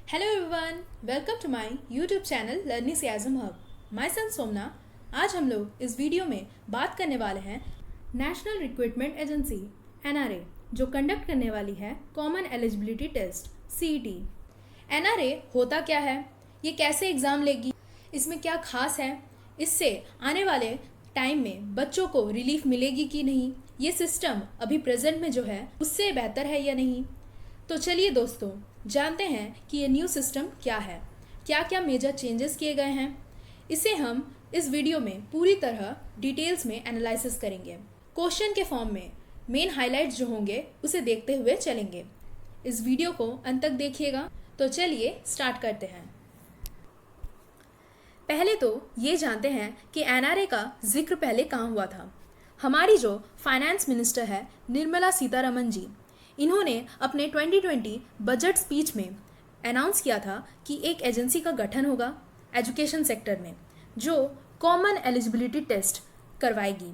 Hello everyone, welcome to my YouTube channel Learnism Hub. My son सोमना। आज हम लोग इस वीडियो में बात करने वाले हैं नेशनल रिक्रूटमेंट एजेंसी NRA जो कंडक्ट करने वाली है common eligibility test CET। NRA होता क्या है, ये कैसे एग्ज़ाम लेगी, इसमें क्या खास है, इससे आने वाले टाइम में बच्चों को रिलीफ मिलेगी कि नहीं, ये सिस्टम अभी प्रेजेंट में जो है उससे बेहतर है या नहीं। तो चलिए दोस्तों जानते हैं कि ये न्यू सिस्टम क्या है, क्या क्या मेजर चेंजेस किए गए हैं। इसे हम इस वीडियो में पूरी तरह डिटेल्स में एनालिसिस करेंगे। क्वेश्चन के फॉर्म में मेन हाइलाइट्स जो होंगे उसे देखते हुए चलेंगे। इस वीडियो को अंत तक देखिएगा। तो चलिए स्टार्ट करते हैं। पहले तो ये जानते हैं कि NRA का जिक्र पहले कहाँ हुआ था। हमारी जो फाइनेंस मिनिस्टर है निर्मला सीतारमण जी, इन्होंने अपने 2020 बजट स्पीच में अनाउंस किया था कि एक एजेंसी का गठन होगा एजुकेशन सेक्टर में जो कॉमन एलिजिबिलिटी टेस्ट करवाएगी।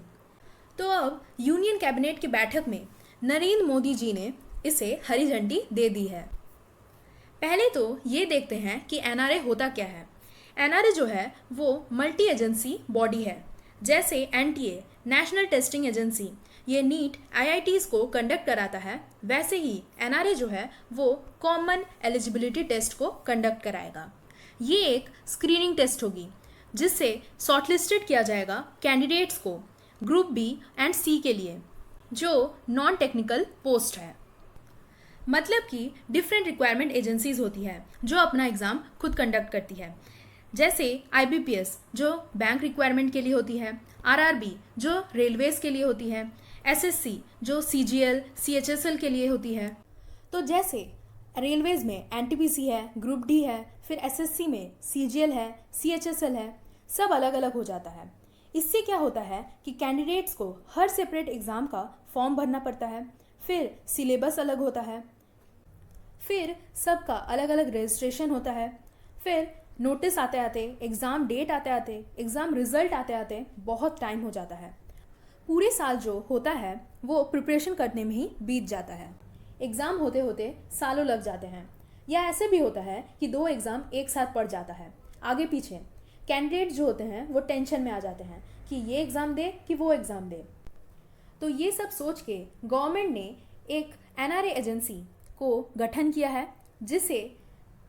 तो अब यूनियन कैबिनेट की बैठक में नरेंद्र मोदी जी ने इसे हरी झंडी दे दी है। पहले तो ये देखते हैं कि NRA होता क्या है। NRA जो है वो मल्टी एजेंसी बॉडी है। जैसे NTA नेशनल टेस्टिंग एजेंसी ये नीट IITs को कंडक्ट कराता है, वैसे ही NRA जो है वो कॉमन एलिजिबिलिटी टेस्ट को कंडक्ट कराएगा। ये एक स्क्रीनिंग टेस्ट होगी जिससे शॉर्टलिस्टेड किया जाएगा कैंडिडेट्स को ग्रुप B एंड C के लिए जो नॉन टेक्निकल पोस्ट है। मतलब कि डिफरेंट रिक्वायरमेंट एजेंसीज होती है जो अपना एग्ज़ाम खुद कंडक्ट करती है। जैसे IBPS जो बैंक रिक्वायरमेंट के लिए होती है, RRB जो रेलवेज़ के लिए होती है, SSC जो CGL CHSL के लिए होती है। तो जैसे रेलवेज़ में NTPC है, ग्रुप D है, फिर SSC में CGL है, CHSL है, सब अलग अलग हो जाता है। इससे क्या होता है कि कैंडिडेट्स को हर सेपरेट एग्ज़ाम का फॉर्म भरना पड़ता है, फिर सिलेबस अलग होता है, फिर सबका अलग अलग रजिस्ट्रेशन होता है, फिर नोटिस आते आते, एग्ज़ाम डेट आते आते, एग्ज़ाम रिजल्ट आते आते बहुत टाइम हो जाता है। पूरे साल जो होता है वो प्रिपरेशन करने में ही बीत जाता है। एग्ज़ाम होते होते सालों लग जाते हैं, या ऐसे भी होता है कि 2 एग्ज़ाम एक साथ पड़ जाता है आगे पीछे। कैंडिडेट जो होते हैं वो टेंशन में आ जाते हैं कि ये एग्ज़ाम दे कि वो एग्ज़ाम दे। तो ये सब सोच के गवर्नमेंट ने एक NRA एजेंसी को गठन किया है जिसे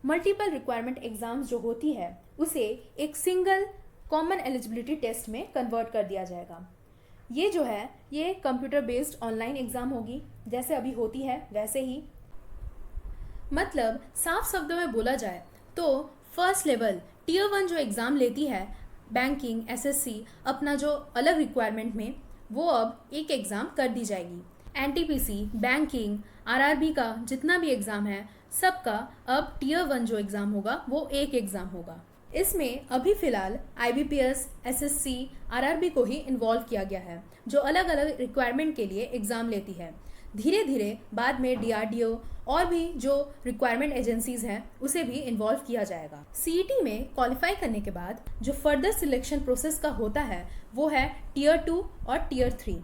मल्टीपल रिक्वायरमेंट एग्ज़ाम्स जो होती है उसे एक सिंगल कॉमन एलिजिबिलिटी टेस्ट में कन्वर्ट कर दिया जाएगा। ये जो है ये कंप्यूटर बेस्ड ऑनलाइन एग्ज़ाम होगी, जैसे अभी होती है वैसे ही। मतलब साफ शब्दों में बोला जाए तो फर्स्ट लेवल Tier 1 जो एग्ज़ाम लेती है बैंकिंग SSC अपना जो अलग रिक्वायरमेंट में, वो अब एक एग्ज़ाम कर दी जाएगी। NTPC बैंकिंग RRB का जितना भी एग्ज़ाम है सबका अब Tier 1 जो एग्ज़ाम होगा वो एक एग्ज़ाम होगा। इसमें अभी फ़िलहाल IBPS SSC RRB को ही इन्वॉल्व किया गया है जो अलग अलग रिक्वायरमेंट के लिए एग्ज़ाम लेती है। धीरे धीरे बाद में DRDO और भी जो रिक्वायरमेंट एजेंसीज़ हैं उसे भी इन्वॉल्व किया जाएगा। CET में क्वालिफाई करने के बाद जो फर्दर सिलेक्शन प्रोसेस का होता है वो है Tier 2 और Tier 3।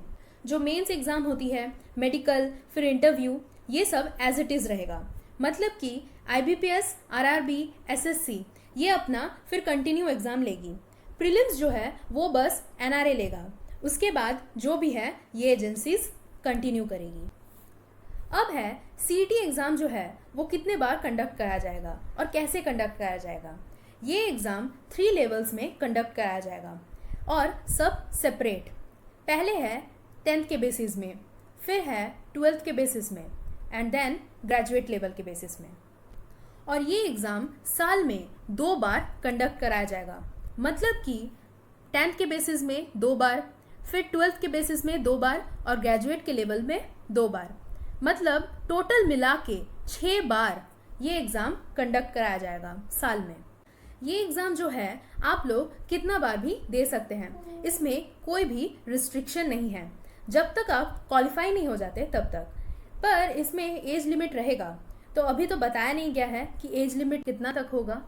जो मेंस एग्ज़ाम होती है, मेडिकल, फिर इंटरव्यू, ये सब एज इट इज़ रहेगा। मतलब कि IBPS RRB SSC ये अपना फिर कंटिन्यू एग्ज़ाम लेगी। प्रीलिम्स जो है वो बस NRA लेगा, उसके बाद जो भी है ये एजेंसीज कंटिन्यू करेगी। अब है CET एग्ज़ाम जो है वो कितने बार कंडक्ट कराया जाएगा और कैसे कंडक्ट कराया जाएगा। ये एग्ज़ाम 3 लेवल्स में कंडक्ट कराया जाएगा और सब सेपरेट। पहले है 10th के बेसिस में, फिर है 12th के बेसिस में एंड देन ग्रेजुएट लेवल के बेसिस में। और ये एग्ज़ाम साल में 2 बार कंडक्ट कराया जाएगा। मतलब कि 10th के बेसिस में 2 बार, फिर 12th के बेसिस में 2 बार और ग्रेजुएट के लेवल में 2 बार। मतलब टोटल मिला के 6 बार ये एग्ज़ाम कंडक्ट कराया जाएगा साल में। ये एग्ज़ाम जो है आप लोग कितना बार भी दे सकते हैं, इसमें कोई भी रिस्ट्रिक्शन नहीं है जब तक आप क्वालिफाई नहीं हो जाते तब तक। पर इसमें एज लिमिट रहेगा, तो अभी तो बताया नहीं गया है कि एज लिमिट कितना तक होगा।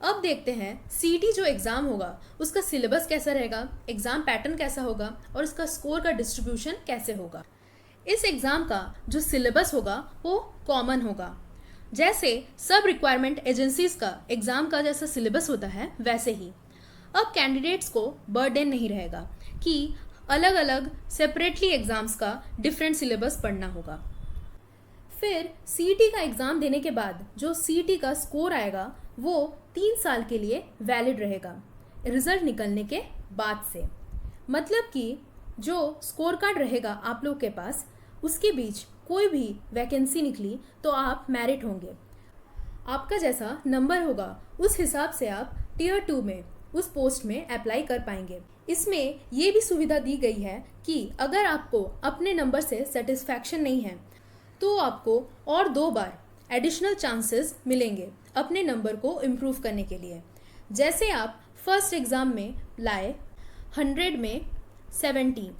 अब देखते हैं CET जो एग्ज़ाम होगा उसका सिलेबस कैसा रहेगा, एग्ज़ाम पैटर्न कैसा होगा और उसका स्कोर का डिस्ट्रीब्यूशन कैसे होगा। इस एग्ज़ाम का जो सिलेबस होगा वो कॉमन होगा। जैसे सब रिक्वायरमेंट एजेंसीज का एग्ज़ाम का जैसा सिलेबस होता है वैसे ही अब कैंडिडेट्स को बर्डन नहीं रहेगा कि अलग अलग सेपरेटली एग्ज़ाम्स का डिफरेंट सिलेबस पढ़ना होगा। फिर सीईटी का एग्ज़ाम देने के बाद जो सीईटी का स्कोर आएगा वो 3 साल के लिए वैलिड रहेगा रिजल्ट निकलने के बाद से। मतलब कि जो स्कोर कार्ड रहेगा आप लोग के पास उसके बीच कोई भी वैकेंसी निकली तो आप मेरिट होंगे। आपका जैसा नंबर होगा उस हिसाब से आप टियर 2 में उस पोस्ट में अप्लाई कर पाएंगे। इसमें ये भी सुविधा दी गई है कि अगर आपको अपने नंबर से सेटिस्फैक्शन नहीं है तो आपको और 2 बार एडिशनल चांसेस मिलेंगे अपने नंबर को इम्प्रूव करने के लिए। जैसे आप फर्स्ट एग्ज़ाम में लाए 100 में 70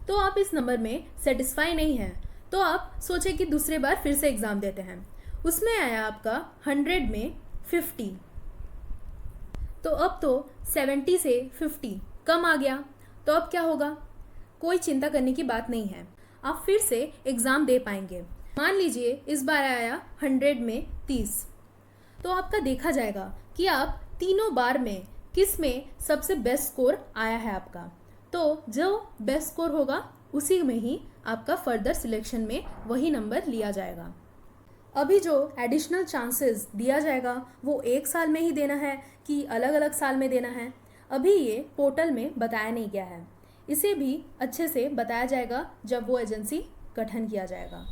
तो आप इस नंबर में सेटिस्फाई नहीं हैं तो आप सोचे कि दूसरे बार फिर से एग्ज़ाम देते हैं। उसमें आया आपका 100 में 50 तो अब तो 70 से 50 कम आ गया तो अब क्या होगा? कोई चिंता करने की बात नहीं है, आप फिर से एग्ज़ाम दे पाएंगे। मान लीजिए इस बार आया 100 में 30 तो आपका देखा जाएगा कि आप तीनों बार में किस में सबसे बेस्ट स्कोर आया है आपका। तो जो बेस्ट स्कोर होगा उसी में ही आपका फर्दर सिलेक्शन में वही नंबर लिया जाएगा। अभी जो एडिशनल चांसेस दिया जाएगा वो 1 साल में ही देना है कि अलग अलग साल में देना है, अभी ये पोर्टल में बताया नहीं गया है। इसे भी अच्छे से बताया जाएगा जब वो एजेंसी गठन किया जाएगा।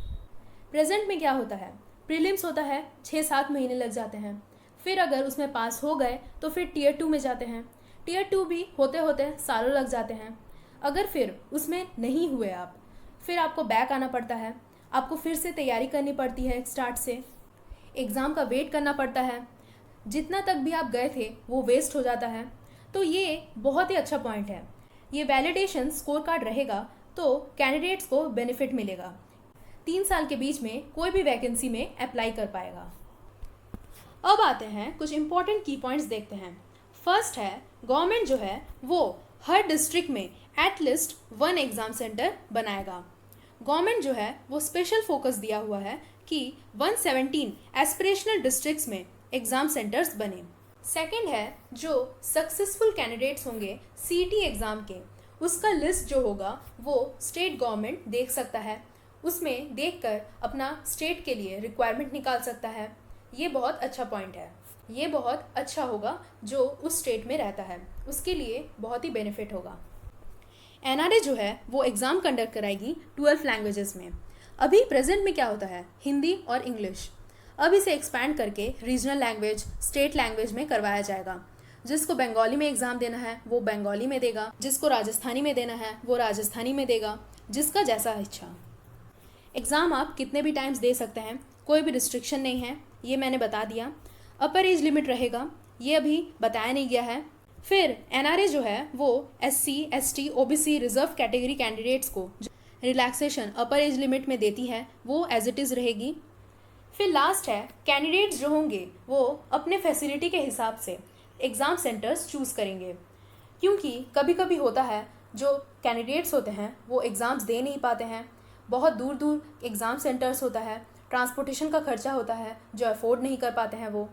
प्रेजेंट में क्या होता है, प्रीलिम्स होता है, 6-7 महीने लग जाते हैं। फिर अगर उसमें पास हो गए तो फिर टियर 2 में जाते हैं। टियर 2 भी होते होते सालों लग जाते हैं। अगर फिर उसमें नहीं हुए आप, फिर आपको बैक आना पड़ता है, आपको फिर से तैयारी करनी पड़ती है स्टार्ट से, एग्ज़ाम का वेट करना पड़ता है, जितना तक भी आप गए थे वो वेस्ट हो जाता है। तो ये बहुत ही अच्छा पॉइंट है। ये वैलिडेशन स्कोर कार्ड रहेगा तो कैंडिडेट्स को बेनिफिट मिलेगा। 3 साल के बीच में कोई भी वैकेंसी में अप्लाई कर पाएगा। अब आते हैं कुछ इंपॉर्टेंट की पॉइंट्स देखते हैं। फर्स्ट है, गवर्नमेंट जो है वो हर डिस्ट्रिक्ट में एटलीस्ट 1 एग्ज़ाम सेंटर बनाएगा। गवर्नमेंट जो है वो स्पेशल फोकस दिया हुआ है कि 117 एस्पिरेशनल डिस्ट्रिक्ट्स में एग्ज़ाम सेंटर्स बने। सेकंड है, जो सक्सेसफुल कैंडिडेट्स होंगे सीईटी एग्ज़ाम के, उसका लिस्ट जो होगा वो स्टेट गवर्नमेंट देख सकता है। उसमें देखकर अपना स्टेट के लिए रिक्वायरमेंट निकाल सकता है। ये बहुत अच्छा पॉइंट है। ये बहुत अच्छा होगा जो उस स्टेट में रहता है, उसके लिए बहुत ही बेनिफिट होगा। एनआरए जो है वो एग्ज़ाम कंडक्ट कराएगी 12 लैंग्वेजेस में। अभी प्रेजेंट में क्या होता है, हिंदी और इंग्लिश। अब इसे एक्सपैंड करके रीजनल लैंग्वेज, स्टेट लैंग्वेज में करवाया जाएगा। जिसको बंगाली में एग्ज़ाम देना है वो बंगाली में देगा, जिसको राजस्थानी में देना है वो राजस्थानी में देगा, जिसका जैसा इच्छा। एग्ज़ाम आप कितने भी टाइम्स दे सकते हैं, कोई भी रिस्ट्रिक्शन नहीं है, ये मैंने बता दिया। अपर एज लिमिट रहेगा, ये अभी बताया नहीं गया है। फिर एनआरए जो है वो SC, ST, OBC reserve category candidates को रिलैक्सेशन अपर एज लिमिट में देती है, वो एज इट इज़ रहेगी। फिर लास्ट है, कैंडिडेट्स जो होंगे वो अपने फैसिलिटी के हिसाब से एग्ज़ाम सेंटर्स चूज़ करेंगे, क्योंकि कभी कभी होता है जो कैंडिडेट्स होते हैं वो एग्ज़ाम्स दे नहीं पाते हैं, बहुत दूर दूर एग्ज़ाम सेंटर्स होता है, ट्रांसपोर्टेशन का खर्चा होता है जो अफोर्ड नहीं कर पाते हैं वो।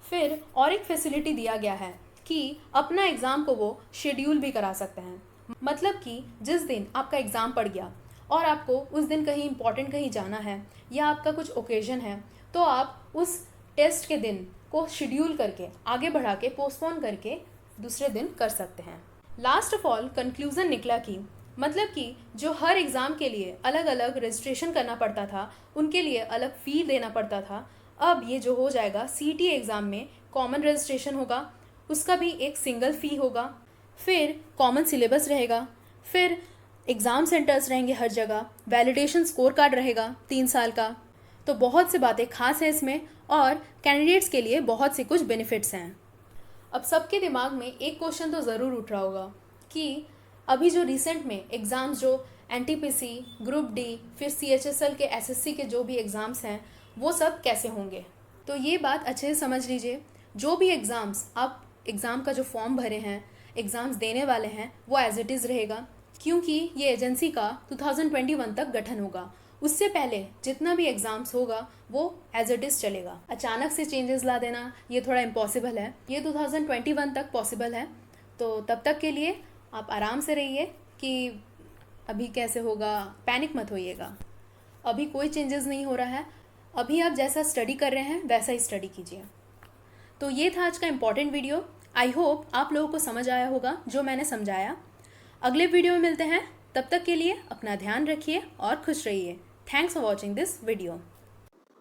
फिर और एक फैसिलिटी दिया गया है कि अपना एग्ज़ाम को वो शेड्यूल भी करा सकते हैं। मतलब कि जिस दिन आपका एग्ज़ाम पड़ गया और आपको उस दिन कहीं इंपॉर्टेंट कहीं जाना है या आपका कुछ ओकेजन है तो आप उस टेस्ट के दिन को शेड्यूल करके आगे बढ़ा के पोस्टपोन करके दूसरे दिन कर सकते हैं। लास्ट ऑफ ऑल कंक्लूज़न निकला कि मतलब कि जो हर एग्ज़ाम के लिए अलग अलग रजिस्ट्रेशन करना पड़ता था, उनके लिए अलग फ़ी देना पड़ता था, अब ये जो हो जाएगा सीईटी एग्ज़ाम में कॉमन रजिस्ट्रेशन होगा, उसका भी एक सिंगल फ़ी होगा। फिर कॉमन सिलेबस रहेगा, फिर एग्ज़ाम सेंटर्स रहेंगे हर जगह, वैलिडेशन स्कोर कार्ड रहेगा 3 साल का। तो बहुत सी बातें खास हैं इसमें और कैंडिडेट्स के लिए बहुत से कुछ बेनिफिट्स हैं। अब सबके दिमाग में एक क्वेश्चन तो ज़रूर उठ रहा होगा कि अभी जो रिसेंट में एग्ज़ाम्स जो एनटीपीसी, ग्रुप डी, फिर सीएचएसएल के एसएससी के जो भी एग्ज़ाम्स हैं वो सब कैसे होंगे। तो ये बात अच्छे से समझ लीजिए, जो भी एग्ज़ाम्स आप एग्ज़ाम का जो फॉर्म भरे हैं, एग्ज़ाम्स देने वाले हैं, वो एज इट इज़ रहेगा, क्योंकि ये एजेंसी का 2021 तक गठन होगा उससे पहले जितना भी एग्ज़ाम्स होगा वो एज इट इज़ चलेगा। अचानक से चेंजेस ला देना ये थोड़ा इम्पॉसिबल है, ये 2021 तक पॉसिबल है। तो तब तक के लिए आप आराम से रहिए कि अभी कैसे होगा, पैनिक मत होइएगा। अभी कोई चेंजेस नहीं हो रहा है, अभी आप जैसा स्टडी कर रहे हैं वैसा ही स्टडी कीजिए। तो ये था आज का इम्पॉर्टेंट वीडियो। आई होप आप लोगों को समझ आया होगा जो मैंने समझाया। अगले वीडियो में मिलते हैं, तब तक के लिए अपना ध्यान रखिए और खुश रहिए। Thanks for watching this video.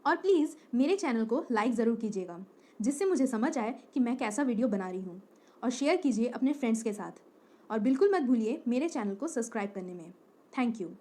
और प्लीज़ मेरे चैनल को लाइक ज़रूर कीजिएगा, जिससे मुझे समझ आए कि मैं कैसा वीडियो बना रही हूँ। और शेयर कीजिए अपने फ्रेंड्स के साथ। और बिल्कुल मत भूलिए मेरे चैनल को सब्सक्राइब करने में। Thank you.